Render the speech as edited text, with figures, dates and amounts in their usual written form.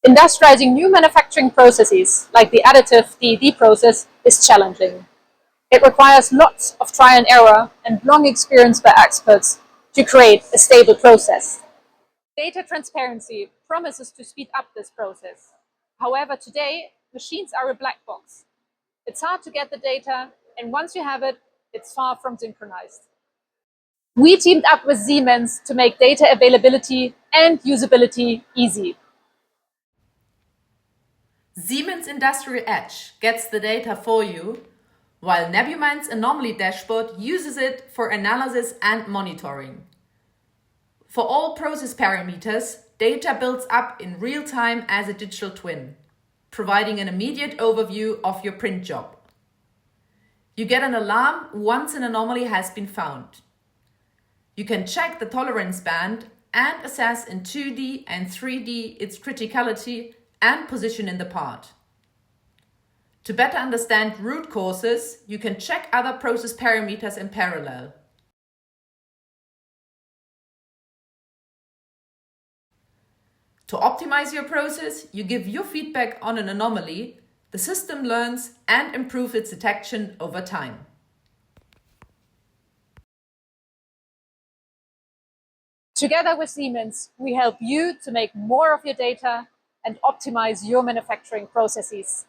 Industrializing new manufacturing processes, like the additive DED process, is challenging. It requires lots of trial and error and long experience by experts to create a stable process. Data transparency promises to speed up this process. However, today, machines are a black box. It's hard to get the data, and once you have it, it's far from synchronized. We teamed up with Siemens to make data availability and usability easy. Siemens Industrial Edge gets the data for you, while nebumind's Anomaly Dashboard uses it for analysis and monitoring. For all process parameters, data builds up in real time as a digital twin, providing an immediate overview of your print job. You get an alarm once an anomaly has been found. You can check the tolerance band and assess in 2D and 3D its criticality and position in the part. To better understand root causes, you can check other process parameters in parallel. To optimize your process, you give your feedback on an anomaly, the system learns and improves its detection over time. Together with Siemens, we help you to make more of your data and optimize your manufacturing processes.